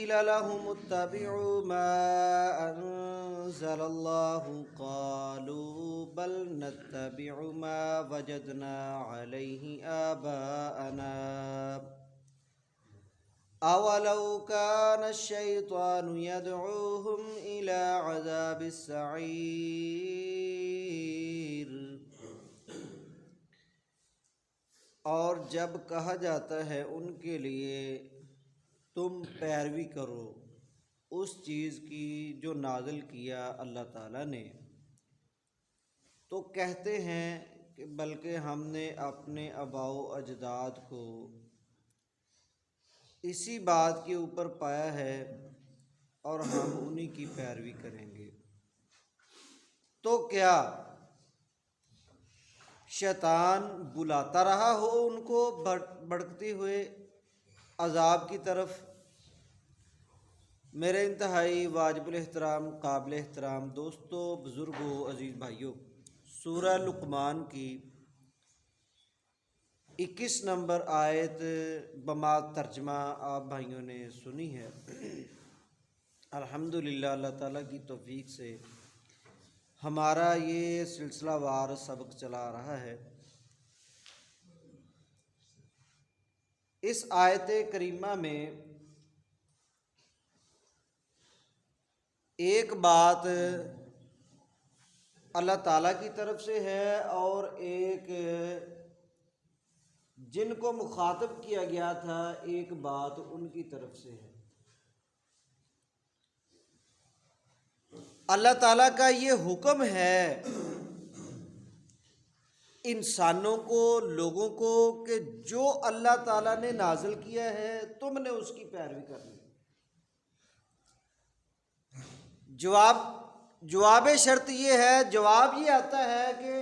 قیل لهم اتبعوا ما انزل اللہ قالوا بل نتبع ما وجدنا علیہ آباءنا اولو کان الشیطان یدعوہم الی عذاب السعیر۔ اور جب کہا جاتا ہے ان کے لیے تم پیروی کرو اس چیز کی جو نازل کیا اللہ تعالیٰ نے، تو کہتے ہیں کہ بلکہ ہم نے اپنے آباء و اجداد کو اسی بات کے اوپر پایا ہے اور ہم انہی کی پیروی کریں گے۔ تو کیا شیطان بلاتا رہا ہو ان کو بھڑکتے ہوئے عذاب کی طرف؟ میرے انتہائی واجب الاحترام قابل احترام دوستو، بزرگوں، عزیز بھائیوں، سورہ لقمان کی 21 نمبر آیت بما ترجمہ آپ بھائیوں نے سنی ہے۔ الحمدللہ اللہ تعالیٰ کی توفیق سے ہمارا یہ سلسلہ وار سبق چلا رہا ہے۔ اس آیت کریمہ میں ایک بات اللہ تعالیٰ کی طرف سے ہے اور ایک جن کو مخاطب کیا گیا تھا ایک بات ان کی طرف سے ہے۔ اللہ تعالیٰ کا یہ حکم ہے انسانوں کو، لوگوں کو، کہ جو اللہ تعالیٰ نے نازل کیا ہے تم نے اس کی پیروی کرنی۔ جواب شرط یہ ہے، جواب یہ آتا ہے کہ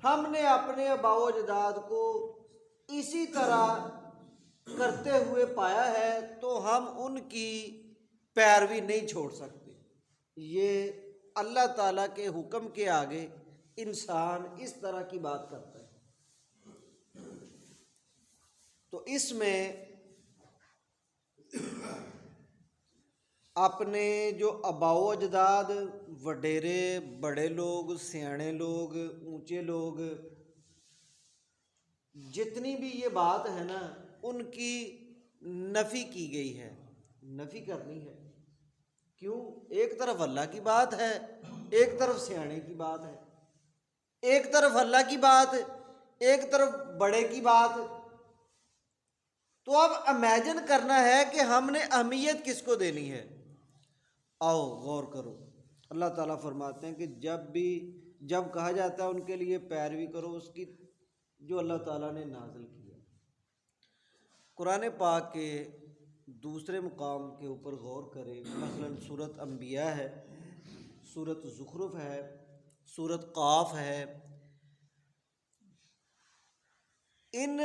ہم نے اپنے آباء و اجداد کو اسی طرح کرتے ہوئے پایا ہے تو ہم ان کی پیروی نہیں چھوڑ سکتے۔ یہ اللہ تعالیٰ کے حکم کے آگے انسان اس طرح کی بات کرتا ہے۔ تو اس میں اپنے جو آباء و اجداد، وڈیرے بڑے لوگ، سیانے لوگ، اونچے لوگ، جتنی بھی یہ بات ہے نا ان کی نفی کی گئی ہے، نفی کرنی ہے۔ کیوں؟ ایک طرف اللہ کی بات ہے، ایک طرف سیانے کی بات ہے، ایک طرف اللہ کی بات، ایک طرف بڑے کی بات۔ تو اب امیجن کرنا ہے کہ ہم نے اہمیت کس کو دینی ہے۔ آؤ غور کرو۔ اللہ تعالیٰ فرماتے ہیں کہ جب کہا جاتا ہے ان کے لیے پیروی کرو اس کی جو اللہ تعالیٰ نے نازل کیا۔ قرآن پاک کے دوسرے مقام کے اوپر غور کریں، مثلا سورۃ انبیاء ہے، سورۃ زخرف ہے، سورۃ قاف ہے۔ ان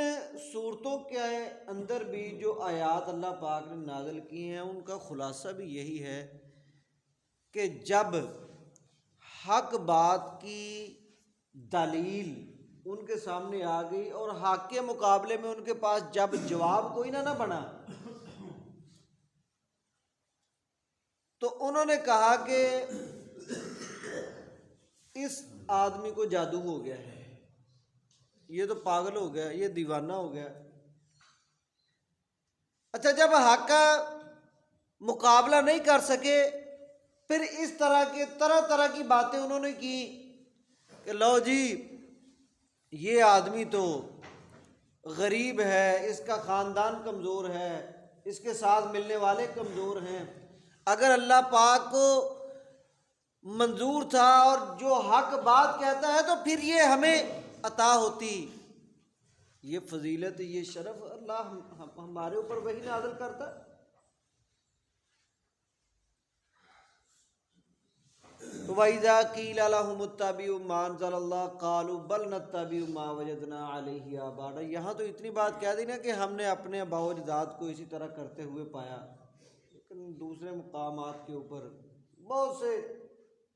صورتوں کے اندر بھی جو آیات اللہ پاک نے نازل کی ہیں ان کا خلاصہ بھی یہی ہے کہ جب حق بات کی دلیل ان کے سامنے آ گئی اور حق کے مقابلے میں ان کے پاس جب جواب کوئی نہ بنا تو انہوں نے کہا کہ اس آدمی کو جادو ہو گیا ہے، یہ تو پاگل ہو گیا، یہ دیوانہ ہو گیا۔ اچھا، جب حق کا مقابلہ نہیں کر سکے پھر اس طرح طرح کی باتیں انہوں نے کی کہ لو جی یہ آدمی تو غریب ہے، اس کا خاندان کمزور ہے، اس کے ساتھ ملنے والے کمزور ہیں، اگر اللہ پاک کو منظور تھا اور جو حق بات کہتا ہے تو پھر یہ ہمیں عطا ہوتی، یہ فضیلت، یہ شرف اللہ ہمارے اوپر وہی نازل کرتا۔ تو وَإِذَا قِيلَ لَهُمُ اتَّبِعُوا مَا أَنزَلَ اللَّهُ قَالُوا بَلْ نَتَّبِعُ مَا وَجَدْنَا عَلَيْهِ آبَاءَنَا۔ یہاں تو اتنی بات کہہ دی نا کہ ہم نے اپنے آباء و اجداد کو اسی طرح کرتے ہوئے پایا، لیکن دوسرے مقامات کے اوپر بہت سے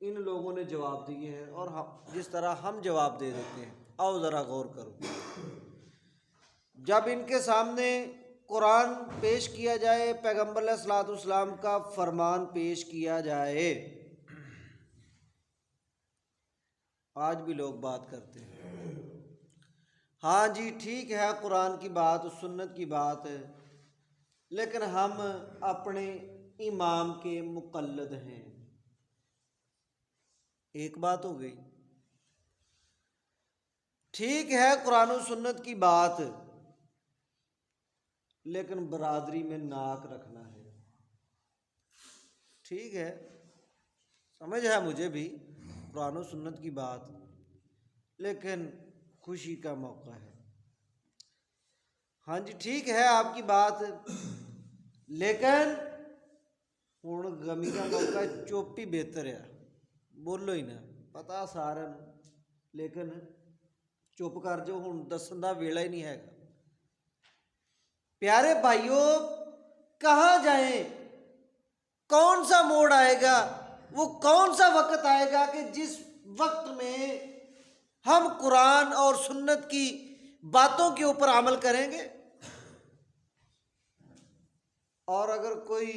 ان لوگوں نے جواب دیے ہیں اور جس طرح ہم جواب دے دیتے ہیں۔ آؤ ذرا غور کرو۔ جب ان کے سامنے قرآن پیش کیا جائے، پیغمبر علیہ الصلوۃ والسلام کا فرمان پیش کیا جائے۔ آج بھی لوگ بات کرتے ہیں، ہاں جی ٹھیک ہے قرآن کی بات سنت کی بات ہے، لیکن ہم اپنے امام کے مقلد ہیں۔ ایک بات ہو گئی، ٹھیک ہے قرآن و سنت کی بات، لیکن برادری میں ناک رکھنا ہے۔ ٹھیک ہے، سمجھ ہے مجھے بھی قرآن و سنت کی بات، لیکن خوشی کا موقع ہے۔ ہاں جی ٹھیک ہے آپ کی بات، لیکن ہوں غمی کا موقع، چوپی بہتر ہے، بولو ہی نہ، پتا سارا لیکن چپ کر جو، ہوں دسن دا ویلا ہی نہیں ہے۔ پیارے بھائیوں کہاں جائیں؟ کون سا موڑ آئے گا؟ وہ کون سا وقت آئے گا کہ جس وقت میں ہم قرآن اور سنت کی باتوں کے اوپر عمل کریں گے؟ اور اگر کوئی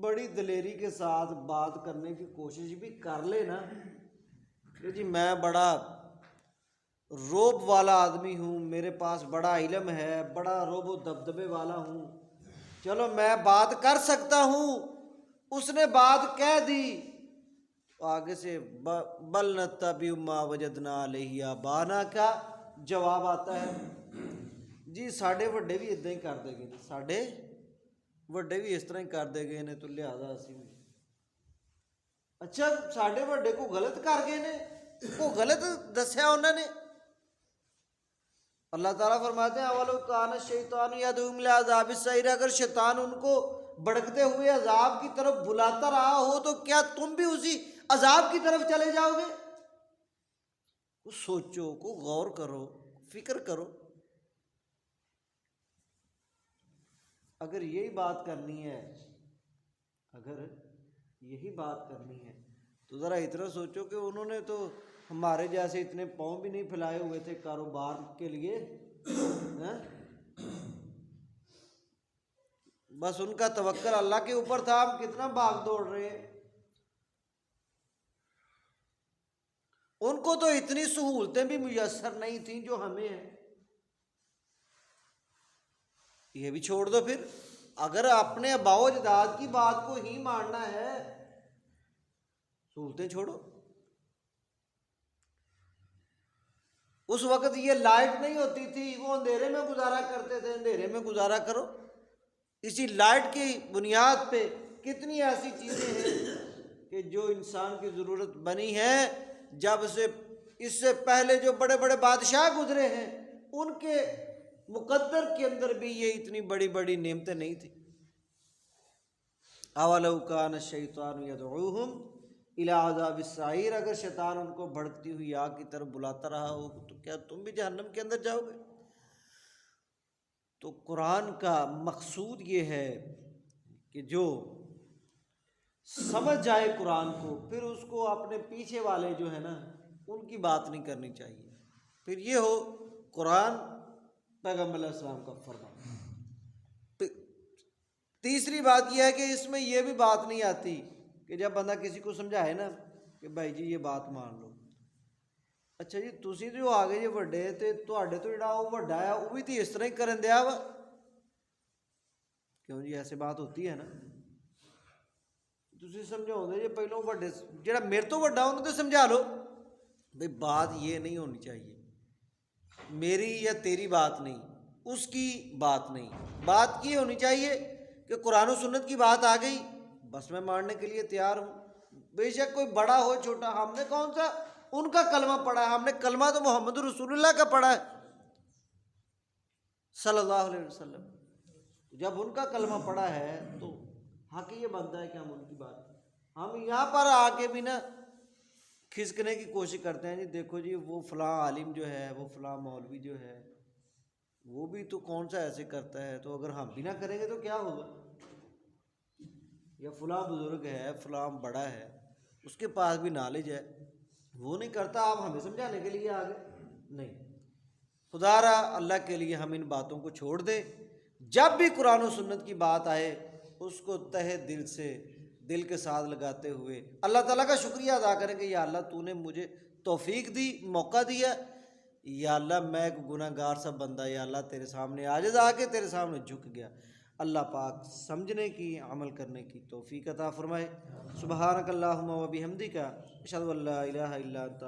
بڑی دلیری کے ساتھ بات کرنے کی کوشش بھی کر لے نا کہ جی میں بڑا روب والا آدمی ہوں، میرے پاس بڑا علم ہے، بڑا روب و دبدبے والا ہوں، چلو میں بات کر سکتا ہوں، اس نے بات کہہ دی، آگے سے بل نتبع ما وجدنا علیہ آبانا کا جواب آتا ہے۔ جی ساڈے وڈے بھی ادھر ہی کرتے گئے، ساڈے وڈے بھی اس طرح ہی کرتے گئے نے، تو لہذا اسی بھی۔ اچھا ساڈے وڈے کو غلط کر گئے نے، کو غلط دسیا انہوں نے؟ اللہ تعالیٰ فرماتے ہیں اولو کان الشیطان یدعوہم الی عذاب السعیر، اگر شیطان ان کو بھڑکتے ہوئے عذاب کی طرف بلاتا رہا ہو تو کیا تم بھی اسی عذاب کی طرف چلے جاؤ گے؟ کچھ سوچو، کو غور کرو، فکر کرو۔ اگر یہی بات کرنی ہے، اگر یہی بات کرنی ہے تو ذرا اتنا سوچو کہ انہوں نے تو ہمارے جیسے اتنے پاؤں بھی نہیں پھیلائے ہوئے تھے کاروبار کے لیے، بس ان کا توکل اللہ کے اوپر تھا، ہم کتنا بھاگ دوڑ رہے ہیں۔ ان کو تو اتنی سہولتیں بھی میسر نہیں تھیں جو ہمیں ہیں۔ یہ بھی چھوڑ دو پھر، اگر اپنے آباء و اجداد کی بات کو ہی ماننا ہے، سہولتیں چھوڑو۔ اس وقت یہ لائٹ نہیں ہوتی تھی، وہ اندھیرے میں گزارا کرتے تھے، اندھیرے میں گزارا کرو۔ اسی لائٹ کی بنیاد پہ کتنی ایسی چیزیں ہیں کہ جو انسان کی ضرورت بنی ہے، جب سے اس سے پہلے جو بڑے بڑے بادشاہ گزرے ہیں ان کے مقدر کے اندر بھی یہ اتنی بڑی بڑی نعمتیں نہیں تھیں۔ اولو کان الشیطان یدعوہم الی عذاب السعیر، اگر شیطان ان کو بھڑکتی ہوئی آگ کی طرف بلاتا رہا ہو تو کیا تم بھی جہنم کے اندر جاؤ گے؟ تو قرآن کا مقصود یہ ہے کہ جو سمجھ جائے قرآن کو، پھر اس کو اپنے پیچھے والے جو ہے نا ان کی بات نہیں کرنی چاہیے، پھر یہ ہو قرآن پیغمبر علیہ السلام کا فرمان۔ تیسری بات یہ ہے کہ اس میں یہ بھی بات نہیں آتی کہ جب بندہ کسی کو سمجھائے نا کہ بھائی جی یہ بات مان لو، اچھا جی تسی جو آگے جی وڈے تے تواڈے تو جڑا وہ وڈا ہے وہ بھی تو اس طرح ہی کرن دیا وا، کیوں جی ایسے بات ہوتی ہے نا؟ تسی سمجھاؤ دے جی پہلو وڈے جڑا میرے تو وڈا انہوں تو سمجھا لو، بھئی بات یہ نہیں ہونی چاہیے، میری یا تیری بات نہیں، اس کی بات نہیں، بات یہ ہونی چاہیے کہ قرآن و سنت کی بات آ گئی بس میں ماننے کے لیے تیار ہوں، بے شک کوئی بڑا ہو چھوٹا، ہم نے کون سا ان کا کلمہ پڑھا ہے، ہم نے کلمہ تو محمد رسول اللہ کا پڑھا ہے صلی اللہ علیہ وسلم۔ جب ان کا کلمہ پڑھا ہے تو حق یہ بنتا ہے کہ ہم ان کی بات، ہم یہاں پر آ کے بھی نا کھسکنے کی کوشش کرتے ہیں، جی دیکھو جی وہ فلاں عالم جو ہے، وہ فلاں مولوی جو ہے، وہ بھی تو کون سا ایسے کرتا ہے، تو اگر ہم بھی نہ کریں گے تو کیا ہوگا؟ یا فلاں بزرگ ہے، فلاں بڑا ہے، اس کے پاس بھی نالج ہے، وہ نہیں کرتا، آپ ہمیں سمجھانے کے لیے آگے نہیں۔ خدا را اللہ کے لیے ہم ان باتوں کو چھوڑ دیں، جب بھی قرآن و سنت کی بات آئے اس کو تہہ دل سے دل کے ساتھ لگاتے ہوئے اللہ تعالیٰ کا شکریہ ادا کریں کہ یا اللہ تو نے مجھے توفیق دی، موقع دیا، یا اللہ میں ایک گناہ گار سا بندہ یا اللہ تیرے سامنے عاجز آ کے تیرے سامنے جھک گیا۔ اللہ پاک سمجھنے کی، عمل کرنے کی توفیق عطا فرمائے۔ سبحانک اللہم و بحمدک، اشہد ان لا الہ الا انت